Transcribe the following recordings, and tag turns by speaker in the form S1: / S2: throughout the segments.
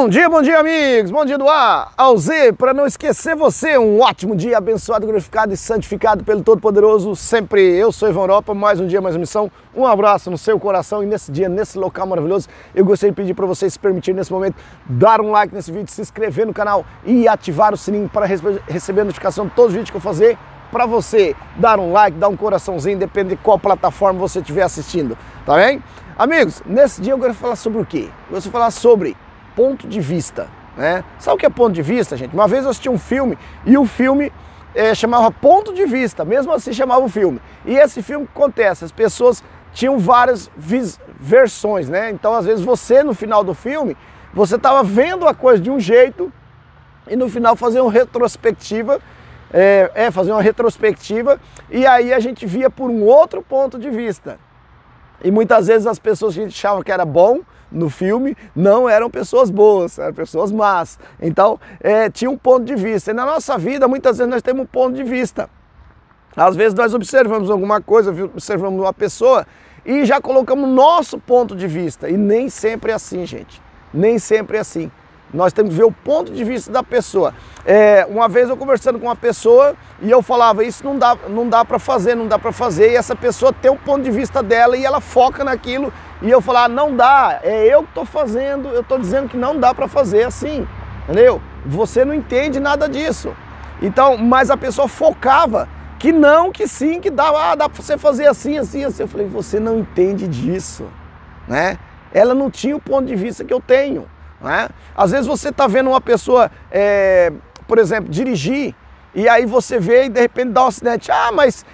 S1: Bom dia amigos, bom dia do A ao Z, para não esquecer você, um ótimo dia abençoado, glorificado e santificado pelo Todo-Poderoso, sempre eu sou Ivan Europa, mais um dia, mais uma missão, um abraço no seu coração e nesse dia, nesse local maravilhoso, eu gostaria de pedir para vocês se permitirem nesse momento, dar um like nesse vídeo, se inscrever no canal e ativar o sininho para receber a notificação de todos os vídeos que eu fazer, para você dar um like, dar um coraçãozinho, depende de qual plataforma você estiver assistindo, tá bem? Amigos, nesse dia eu quero falar sobre o quê? Eu vou falar sobre ponto de vista, né? Sabe o que é ponto de vista, gente? Uma vez eu assisti um filme e o filme chamava Ponto de Vista, mesmo assim chamava o filme. E esse filme, o que acontece? As pessoas tinham várias versões, né? Então, às vezes, você, no final do filme, você estava vendo a coisa de um jeito e no final fazia uma retrospectiva, e aí a gente via por um outro ponto de vista. E muitas vezes as pessoas que a gente achava que era bom no filme não eram pessoas boas, eram pessoas más. Então, tinha um ponto de vista. E na nossa vida, muitas vezes nós temos um ponto de vista. Às vezes nós observamos alguma coisa, observamos uma pessoa e já colocamos nosso ponto de vista. E nem sempre é assim, gente. Nem sempre é assim. Nós temos que ver o ponto de vista da pessoa. Uma vez eu conversando com uma pessoa e eu falava, isso não dá para fazer, não dá para fazer. E essa pessoa tem o ponto de vista dela e ela foca naquilo. E eu falava, não dá, é eu que estou fazendo, eu estou dizendo que não dá para fazer assim, entendeu? Você não entende nada disso. Então, mas a pessoa focava que não, que sim, que dá para você fazer assim, assim, assim. Eu falei, você não entende disso, né? Ela não tinha o ponto de vista que eu tenho. Né? Às vezes você está vendo uma pessoa, por exemplo, dirigir, e aí você vê e de repente dá um acidente. Ah, mas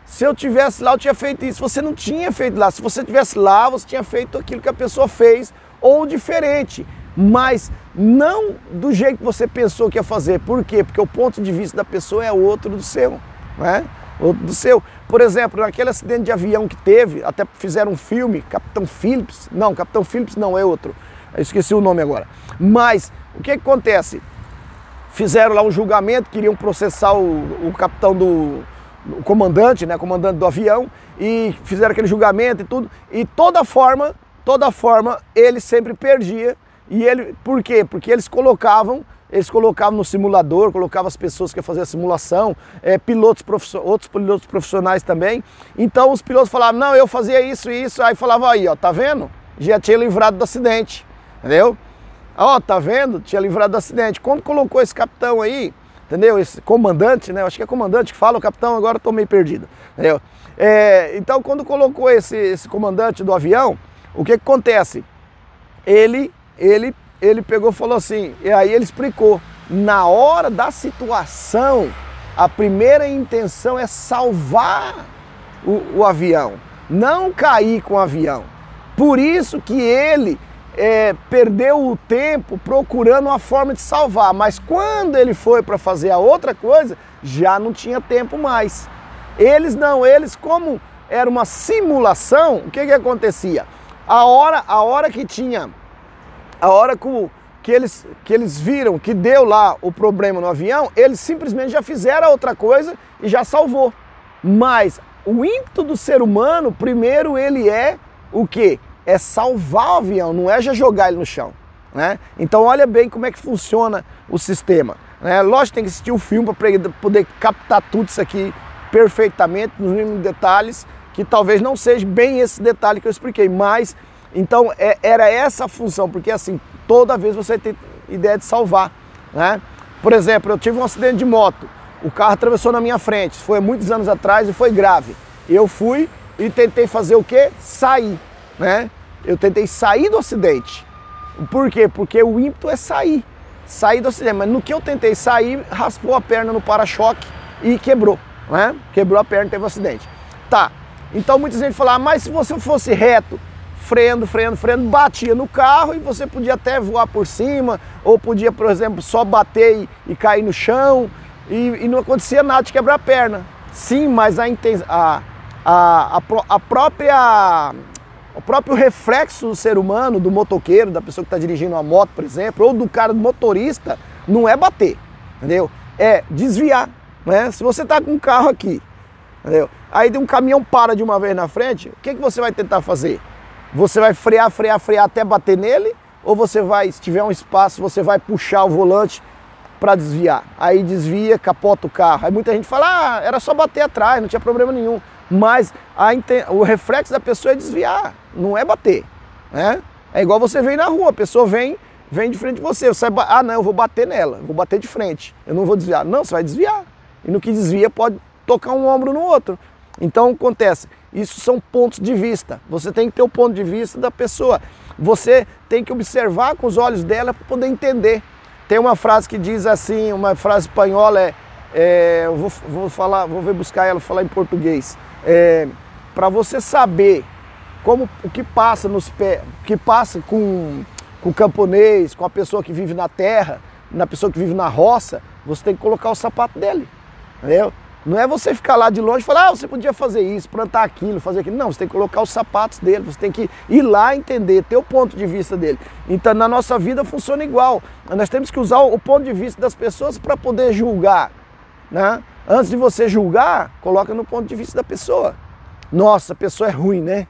S1: se eu tivesse lá, eu tinha feito isso. Você não tinha feito lá. Se você tivesse lá, você tinha feito aquilo que a pessoa fez, ou diferente. Mas não do jeito que você pensou que ia fazer. Por quê? Porque o ponto de vista da pessoa é outro do seu. Né? Outro do seu. Por exemplo, naquele acidente de avião que teve, até fizeram um filme, Capitão Phillips. Não, Capitão Phillips não, é outro. Eu esqueci o nome agora. Mas o que acontece? Fizeram lá um julgamento, queriam processar o capitão o comandante, né, comandante do avião, e fizeram aquele julgamento e tudo. E toda forma ele sempre perdia. E ele, por quê? Porque eles colocavam no simulador, colocavam as pessoas que iam fazer a simulação, outros pilotos profissionais também. Então os pilotos falavam, não, eu fazia isso e isso, aí falavam, aí, ó, tá vendo? Já tinha livrado do acidente. Entendeu? Ó, tá vendo? Tinha livrado do acidente. Quando colocou esse capitão aí, entendeu? Esse comandante, né? Eu acho que é comandante que fala, o capitão, agora eu tô meio perdido. Entendeu? Então, quando colocou esse comandante do avião, o que acontece? Ele pegou e falou assim, e aí ele explicou, na hora da situação, a primeira intenção é salvar o avião, não cair com o avião. Por isso que ele perdeu o tempo procurando uma forma de salvar, mas quando ele foi para fazer a outra coisa, já não tinha tempo mais. Eles como era uma simulação, o que acontecia? A hora que eles viram que deu lá o problema no avião, eles simplesmente já fizeram a outra coisa e já salvou. Mas o ímpeto do ser humano, primeiro ele é o quê? É salvar o avião, não é já jogar ele no chão, né? Então olha bem como é que funciona o sistema, né? Lógico, tem que assistir o filme para poder captar tudo isso aqui perfeitamente, nos mínimos detalhes, que talvez não seja bem esse detalhe que eu expliquei, mas então era essa a função, porque assim, toda vez você tem ideia de salvar, né? Por exemplo, eu tive um acidente de moto, o carro atravessou na minha frente, foi há muitos anos atrás e foi grave. Eu fui e tentei fazer o quê? Sair. Né? Eu tentei sair do acidente. Por quê? Porque o ímpeto é sair do acidente. Mas no que eu tentei sair, raspou a perna no para-choque e quebrou, né? Quebrou a perna e teve um acidente. Tá, então muita gente fala, mas se você fosse reto, freando, batia no carro e você podia até voar por cima, ou podia, por exemplo, só bater e cair no chão e não acontecia nada de quebrar a perna. Sim, mas o próprio reflexo do ser humano, do motoqueiro, da pessoa que está dirigindo uma moto, por exemplo, ou do cara, do motorista, não é bater, entendeu? É desviar, né? Se você está com um carro aqui, entendeu? Aí um caminhão para de uma vez na frente, o que você vai tentar fazer? Você vai frear até bater nele? ou você vai, se tiver um espaço, você vai puxar o volante para desviar. Aí desvia, capota o carro. Aí muita gente fala, era só bater atrás, não tinha problema nenhum. Mas o reflexo da pessoa é desviar, não é bater, né? É igual você vem na rua, a pessoa vem de frente de você, não, eu vou bater nela, vou bater de frente, eu não vou desviar. Não, você vai desviar. E no que desvia pode tocar um ombro no outro. Então acontece, isso são pontos de vista. Você tem que ter o ponto de vista da pessoa. Você tem que observar com os olhos dela para poder entender. Tem uma frase que diz assim, uma frase espanhola, eu vou ver buscar ela, falar em português. Para você saber o que passa nos pés, o que passa com o camponês, com a pessoa que vive na terra, na pessoa que vive na roça, você tem que colocar o sapato dele, entendeu? Não é você ficar lá de longe e falar, você podia fazer isso, plantar aquilo, fazer aquilo. Não, você tem que colocar os sapatos dele, você tem que ir lá entender, ter o ponto de vista dele. Então na nossa vida funciona igual. Nós temos que usar o ponto de vista das pessoas para poder julgar, né? Antes de você julgar, coloca no ponto de vista da pessoa. Nossa, a pessoa é ruim, né?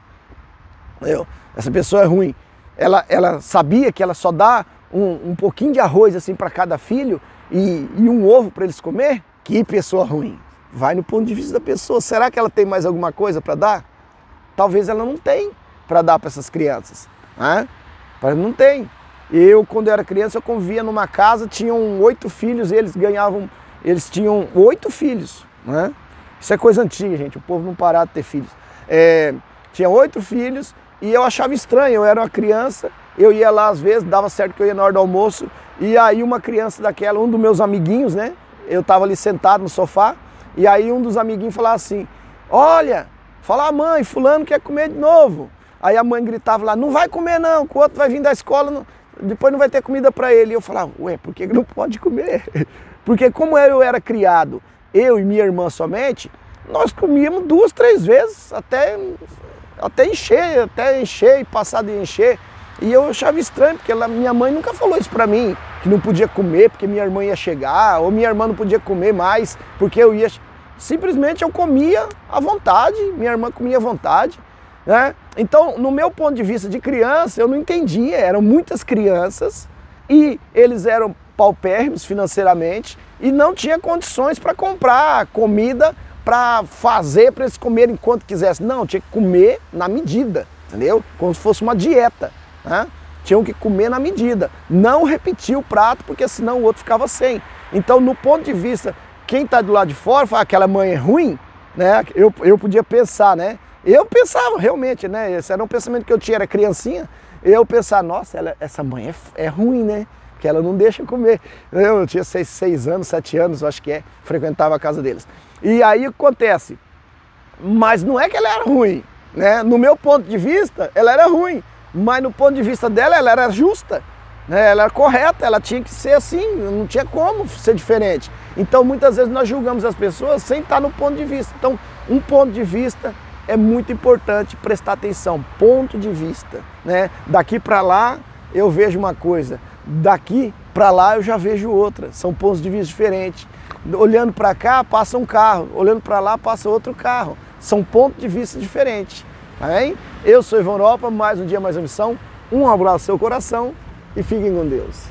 S1: Essa pessoa é ruim. Ela sabia que ela só dá um pouquinho de arroz assim para cada filho e um ovo para eles comer? Que pessoa ruim. Vai no ponto de vista da pessoa. Será que ela tem mais alguma coisa para dar? Talvez ela não tem para dar para essas crianças, né? Não tem. Quando eu era criança, eu convivia numa casa, tinham 8 filhos, eles tinham 8 filhos, né? Isso é coisa antiga, gente, o povo não parava de ter filhos. Tinha 8 filhos e eu achava estranho, eu era uma criança, eu ia lá às vezes, dava certo que eu ia na hora do almoço, e aí uma criança daquela, um dos meus amiguinhos, né? Eu estava ali sentado no sofá, e aí um dos amiguinhos falava assim, olha, fala a mãe, fulano quer comer de novo. Aí a mãe gritava lá, não vai comer não, que o outro vai vir da escola, depois não vai ter comida para ele. E eu falava, ué, por que não pode comer? Porque como eu era criado, eu e minha irmã somente, nós comíamos 2, 3 vezes, até encher e passar de encher. E eu achava estranho, porque minha mãe nunca falou isso pra mim, que não podia comer porque minha irmã ia chegar, ou minha irmã não podia comer mais porque eu ia... Simplesmente eu comia à vontade, minha irmã comia à vontade, né? Então, no meu ponto de vista de criança, eu não entendia, eram muitas crianças e eles eram paupérrimos financeiramente e não tinha condições para comprar comida para fazer para eles comerem enquanto quisessem. Não, tinha que comer na medida, entendeu? Como se fosse uma dieta, né? Tinham que comer na medida, não repetir o prato porque senão o outro ficava sem. Então, no ponto de vista, quem está do lado de fora fala, aquela mãe é ruim, né? Eu podia pensar, né? Eu pensava realmente, né? Esse era um pensamento que eu tinha, era criancinha. Eu pensava, nossa, essa mãe é ruim, né? Porque ela não deixa comer. Eu tinha 6 anos, 7 anos, eu acho que frequentava a casa deles. E aí o que acontece? Mas não é que ela era ruim, né? No meu ponto de vista, ela era ruim. Mas no ponto de vista dela, ela era justa, né? Ela era correta, ela tinha que ser assim, não tinha como ser diferente. Então muitas vezes nós julgamos as pessoas sem estar no ponto de vista. Então um ponto de vista é muito importante prestar atenção, ponto de vista, né? Daqui para lá eu vejo uma coisa, daqui para lá eu já vejo outra, são pontos de vista diferentes. Olhando para cá passa um carro, olhando para lá passa outro carro, são pontos de vista diferentes. Tá bem? Eu sou Ivan Europa, mais um dia, mais uma missão. Um abraço no seu coração e fiquem com Deus.